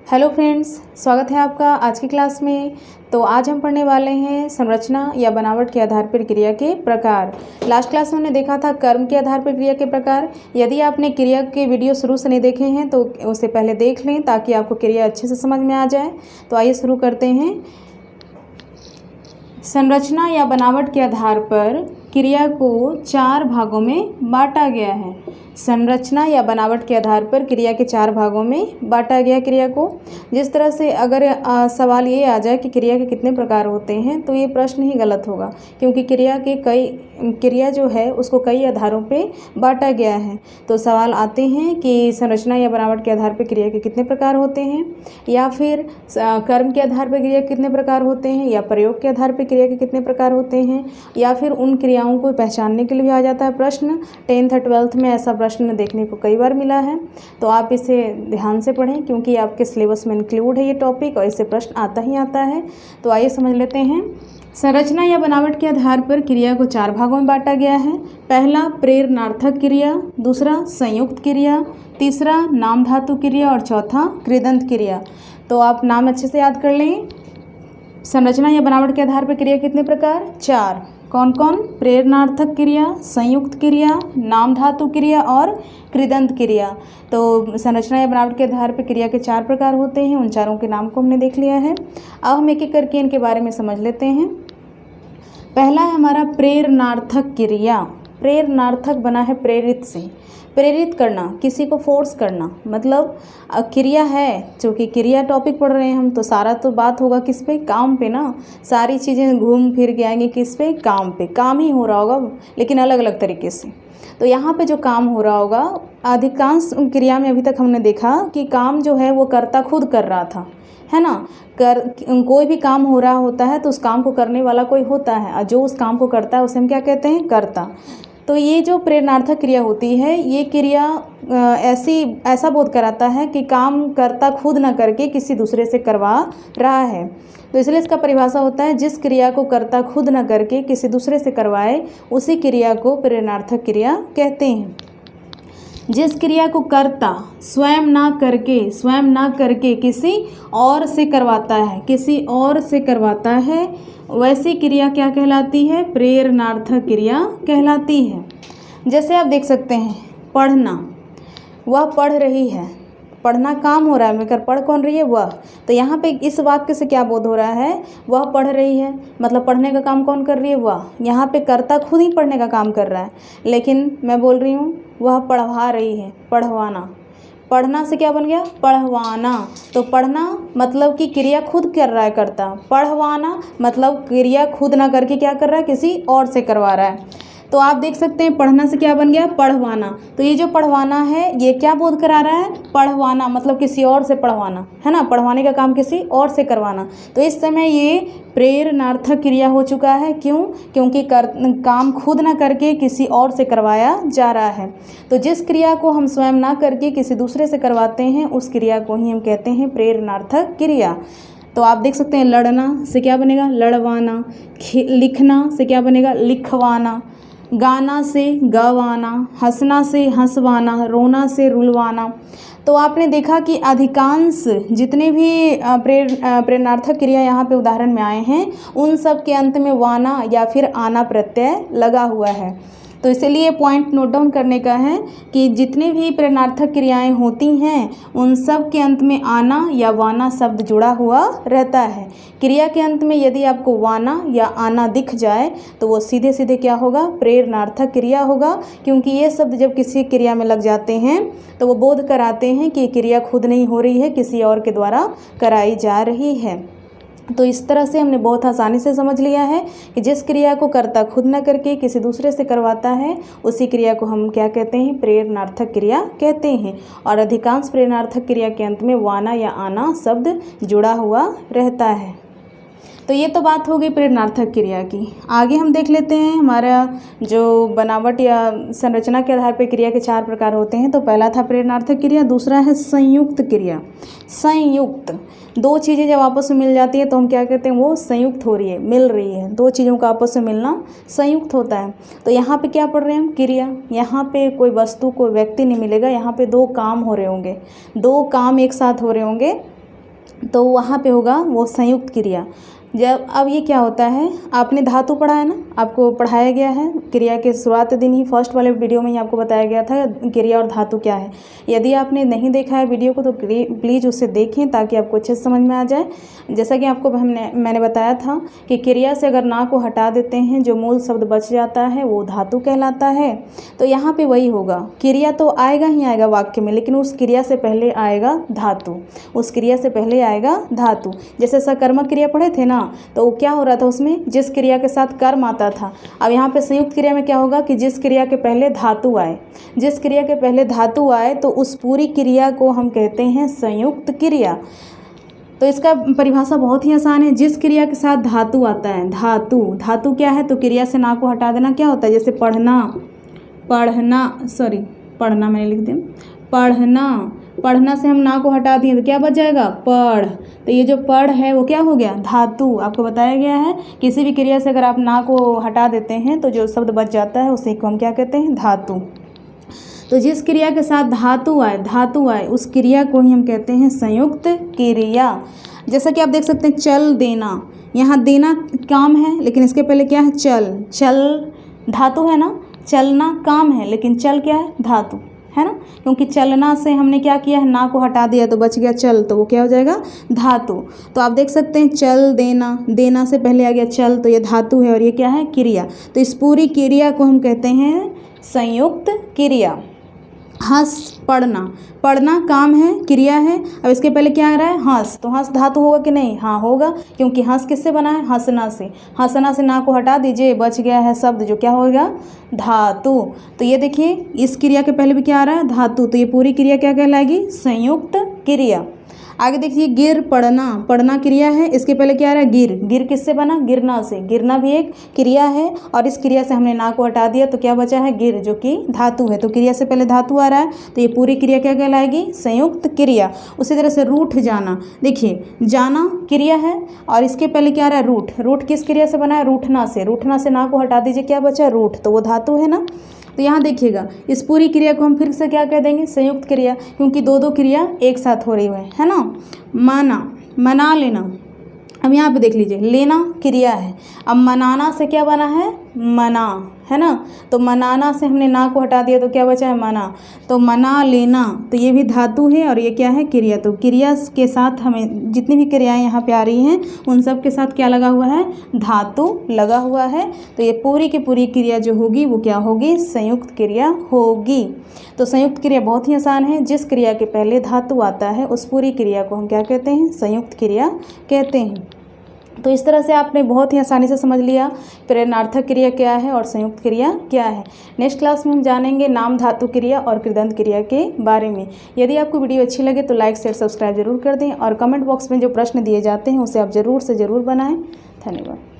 Hello friends, स्वागत है आपका आज की क्लास में। तो आज हम पढ़ने वाले हैं संरचना या बनावट के आधार पर क्रिया के प्रकार। लास्ट क्लास में हमने देखा था कर्म के आधार पर क्रिया के प्रकार। यदि आपने क्रिया के वीडियो शुरू से नहीं देखे हैं तो उसे पहले देख लें ताकि आपको क्रिया अच्छे से समझ में आ जाए। तो आइए शुरू करते हैं। संरचना या बनावट के आधार पर क्रिया को 4 भागों में बांटा गया है। संरचना या बनावट के आधार पर क्रिया के 4 भागों में बांटा गया क्रिया को। जिस तरह से अगर सवाल ये आ जाए कि क्रिया के कितने प्रकार होते हैं तो ये प्रश्न ही गलत होगा, क्योंकि क्रिया जो है उसको कई आधारों पे बांटा गया है। तो सवाल आते हैं कि संरचना या बनावट के आधार पर क्रिया के कितने प्रकार होते हैं, या फिर कर्म के आधार पर क्रिया के कितने प्रकार होते हैं, या प्रयोग के आधार पर क्रिया के कितने प्रकार होते हैं, या फिर उन क्रियाओं को पहचानने के लिए भी आ जाता है प्रश्न। 10th और 12th में ऐसा प्रश्न देखने को कई बार मिला है। तो आप इसे ध्यान से पढ़ें क्योंकि आपके सिलेबस में इंक्लूड है ये टॉपिक और इससे प्रश्न आता ही आता है। तो आइए समझ लेते हैं। संरचना या बनावट के आधार पर क्रिया को 4 भागों में बांटा गया है। पहला प्रेरणार्थक क्रिया, दूसरा संयुक्त क्रिया, तीसरा नाम धातु क्रिया और चौथा कृदंत क्रिया। तो आप नाम अच्छे से याद कर लें। संरचना या बनावट के आधार पर क्रिया कितने प्रकार? 4। कौन कौन? प्रेरणार्थक क्रिया, संयुक्त क्रिया, नाम धातु क्रिया और कृदंत क्रिया। तो संरचना या बनावट के आधार पर क्रिया के 4 प्रकार होते हैं। उन चारों के नाम को हमने देख लिया है। अब हम एक एक करके इनके बारे में समझ लेते हैं। पहला है हमारा प्रेरणार्थक क्रिया। प्रेरणार्थक बना है प्रेरित से। प्रेरित करना, किसी को फोर्स करना, मतलब क्रिया है। चूँकि क्रिया टॉपिक पढ़ रहे हैं हम, तो सारा तो बात होगा किस पे? काम पे ना। सारी चीज़ें घूम फिर के आएंगी किस पे? काम पे। काम ही हो रहा होगा लेकिन अलग अलग तरीके से। तो यहाँ पे जो काम हो रहा होगा, अधिकांश क्रिया में अभी तक हमने देखा कि काम जो है वो कर्ता खुद कर रहा था, है ना। कोई भी काम हो रहा होता है तो उस काम को करने वाला कोई होता है, और जो उस काम को करता है उसे हम क्या कहते हैं? कर्ता। तो ये जो प्रेरणार्थक क्रिया होती है, ये क्रिया ऐसा बोध कराता है कि काम कर्ता खुद न करके किसी दूसरे से करवा रहा है। तो इसलिए इसका परिभाषा होता है, जिस क्रिया को कर्ता खुद न करके किसी दूसरे से करवाए उसी क्रिया को प्रेरणार्थक क्रिया कहते हैं। जिस क्रिया को कर्ता स्वयं ना करके किसी और से करवाता है, वैसी क्रिया क्या कहलाती है? प्रेरणार्थक क्रिया कहलाती है। जैसे आप देख सकते हैं, पढ़ना, वह पढ़ रही है। पढ़ना काम हो रहा है, मगर पढ़ कौन रही है? वह। तो यहाँ पे इस वाक्य से क्या बोध हो रहा है? वह पढ़ रही है, मतलब पढ़ने का काम कौन कर रही है? वह। यहाँ पे कर्ता खुद ही पढ़ने का काम कर रहा है, लेकिन मैं बोल रही हूँ वह पढ़वा रही है। पढ़वाना, पढ़ना से क्या बन गया? पढ़वाना। तो पढ़ना मतलब कि क्रिया खुद कर रहा है कर्ता। पढ़वाना मतलब क्रिया खुद ना करके क्या कर रहा है? किसी और से करवा रहा है। तो आप देख सकते हैं पढ़ना से क्या बन गया? पढ़वाना। तो ये जो पढ़वाना है ये क्या बोध करा रहा है? पढ़वाना मतलब किसी और से पढ़वाना, है ना। पढ़वाने का काम किसी और से करवाना। तो इस समय ये प्रेरणार्थक क्रिया हो चुका है। क्यों? क्योंकि काम खुद ना करके किसी और से करवाया जा रहा है। तो जिस क्रिया को हम स्वयं ना करके किसी दूसरे से करवाते हैं उस क्रिया को ही हम कहते हैं प्रेरणार्थक क्रिया। तो आप देख सकते हैं, लड़ना से क्या बनेगा? लड़वाना। लिखना से क्या बनेगा? लिखवाना। गाना से गवाना। हंसना से हंसवाना। रोना से रुलवाना। तो आपने देखा कि अधिकांश जितने भी प्रेरणार्थक क्रिया यहाँ पे उदाहरण में आए हैं उन सब के अंत में वाना या फिर आना प्रत्यय लगा हुआ है। तो इसीलिए पॉइंट नोट डाउन करने का है कि जितने भी प्रेरणार्थक क्रियाएं होती हैं उन सब के अंत में आना या वाना शब्द जुड़ा हुआ रहता है। क्रिया के अंत में यदि आपको वाना या आना दिख जाए तो वो सीधे सीधे क्या होगा? प्रेरणार्थक क्रिया होगा, क्योंकि ये शब्द जब किसी क्रिया में लग जाते हैं तो वो बोध कराते हैं कि क्रिया खुद नहीं हो रही है, किसी और के द्वारा कराई जा रही है। तो इस तरह से हमने बहुत आसानी से समझ लिया है कि जिस क्रिया को कर्ता खुद न करके किसी दूसरे से करवाता है उसी क्रिया को हम क्या कहते हैं? प्रेरणार्थक क्रिया कहते हैं। और अधिकांश प्रेरणार्थक क्रिया के अंत में वाना या आना शब्द जुड़ा हुआ रहता है। तो ये तो बात हो गई प्रेरणार्थक क्रिया की। आगे हम देख लेते हैं हमारा जो बनावट या संरचना के आधार पर क्रिया के 4 प्रकार होते हैं। तो पहला था प्रेरणार्थक क्रिया, दूसरा है संयुक्त क्रिया। संयुक्त, 2 चीज़ें जब आपस में मिल जाती है तो हम क्या कहते हैं? वो संयुक्त हो रही है, मिल रही है। 2 चीज़ों का आपस में मिलना संयुक्त होता है। तो यहाँ पे क्या पढ़ रहे हैं हम? क्रिया। यहाँ पे कोई वस्तु, कोई व्यक्ति नहीं मिलेगा, यहाँ पे 2 काम हो रहे होंगे। 2 काम एक साथ हो रहे होंगे तो वहाँ पे होगा वो संयुक्त क्रिया। जब अब ये क्या होता है, आपने धातु पढ़ा है ना, आपको पढ़ाया गया है क्रिया के शुरुआत दिन ही, फर्स्ट वाले वीडियो में ही आपको बताया गया था क्रिया और धातु क्या है। यदि आपने नहीं देखा है वीडियो को तो प्लीज़ उसे देखें ताकि आपको अच्छे से समझ में आ जाए। जैसा कि आपको मैंने बताया था कि क्रिया से अगर ना को हटा देते हैं जो मूल शब्द बच जाता है वो धातु कहलाता है। तो यहाँ पे वही होगा, क्रिया तो आएगा ही आएगा वाक्य में, लेकिन उस क्रिया से पहले आएगा धातु, उस क्रिया से पहले आएगा धातु। जैसे सकर्मक क्रिया पढ़े थे ना, तो क्या हो रहा था उसमें, जिस क्रिया के साथ कर्म आता था। अब यहाँ पे संयुक्त क्रिया में क्या होगा कि जिस क्रिया के पहले धातु आए, जिस क्रिया के पहले धातु आए तो उस पूरी क्रिया को हम कहते हैं संयुक्त क्रिया। तो इसका परिभाषा बहुत ही आसान है, जिस क्रिया के साथ धातु आता है, धातु, धातु क्या है, तो क्रिया से ना को हटा देना क्या होता है, जैसे पढ़ना मैंने लिख दिया, पढ़ना से हम ना को हटा दिए तो क्या बच जाएगा, पढ़। तो ये जो पढ़ है वो क्या हो गया, धातु। आपको बताया गया है किसी भी क्रिया से अगर आप ना को हटा देते हैं तो जो शब्द बच जाता है उसी को हम क्या कहते हैं, धातु। तो जिस क्रिया के साथ धातु आए उस क्रिया को ही हम कहते हैं संयुक्त क्रिया। जैसा कि आप देख सकते हैं चल देना, यहाँ देना काम है लेकिन इसके पहले क्या है, चल धातु है ना, चलना काम है लेकिन चल क्या है, धातु है ना, क्योंकि चलना से हमने क्या किया है, ना को हटा दिया तो बच गया चल, तो वो क्या हो जाएगा, धातु। तो आप देख सकते हैं चल देना से पहले आ गया चल, तो ये धातु है और ये क्या है, क्रिया। तो इस पूरी क्रिया को हम कहते हैं संयुक्त क्रिया। हंस, पढ़ना काम है, क्रिया है। अब इसके पहले क्या आ रहा है, हंस, तो हंस धातु होगा कि नहीं, हाँ होगा, क्योंकि हंस किससे बना है, हंसना से ना को हटा दीजिए, बच गया है शब्द जो क्या होगा, धातु। तो ये देखिए इस क्रिया के पहले भी क्या आ रहा है, धातु, तो ये पूरी क्रिया क्या कहलाएगी, संयुक्त क्रिया। आगे देखिए गिर, पढ़ना क्रिया है, इसके पहले क्या आ रहा है, गिर किससे बना, गिरना से, गिरना भी एक क्रिया है और इस क्रिया से हमने ना को हटा दिया तो क्या बचा है, गिर, जो कि धातु है। तो क्रिया से पहले धातु आ रहा है तो ये पूरी क्रिया क्या कहलाएगी, संयुक्त क्रिया। उसी तरह से रूठ जाना, देखिए जाना क्रिया है और इसके पहले क्या आ रहा है, रूठ किस क्रिया से बना है, रूठना से ना को हटा दीजिए, क्या बचा, रूठ, तो वो धातु है ना। तो यहाँ देखिएगा इस पूरी क्रिया को हम फिर से क्या कह देंगे, संयुक्त क्रिया, क्योंकि दो क्रिया एक साथ हो रही है ना। मना लेना, अब यहाँ पे देख लीजिए लेना क्रिया है, अब मनाना से क्या बना है, मना, है ना। तो मनाना से हमने ना को हटा दिया तो क्या बचा है, मना, तो मना लेना, तो ये भी धातु है और ये क्या है, क्रिया। तो क्रिया के साथ हमें जितनी भी क्रियाएं यहाँ पे आ रही हैं उन सब के साथ क्या लगा हुआ है, धातु लगा हुआ है। तो ये पूरी की पूरी क्रिया जो होगी वो क्या होगी, संयुक्त क्रिया होगी। तो संयुक्त क्रिया बहुत ही आसान है, जिस क्रिया के पहले धातु आता है उस पूरी क्रिया को हम क्या कहते हैं, संयुक्त क्रिया कहते हैं। तो इस तरह से आपने बहुत ही आसानी से समझ लिया प्रेरणार्थक क्रिया क्या है और संयुक्त क्रिया क्या है। नेक्स्ट क्लास में हम जानेंगे नाम धातु क्रिया और कृदंत क्रिया के बारे में। यदि आपको वीडियो अच्छी लगे तो लाइक शेयर सब्सक्राइब जरूर कर दें और कमेंट बॉक्स में जो प्रश्न दिए जाते हैं उसे आप ज़रूर से ज़रूर बनाएं। धन्यवाद।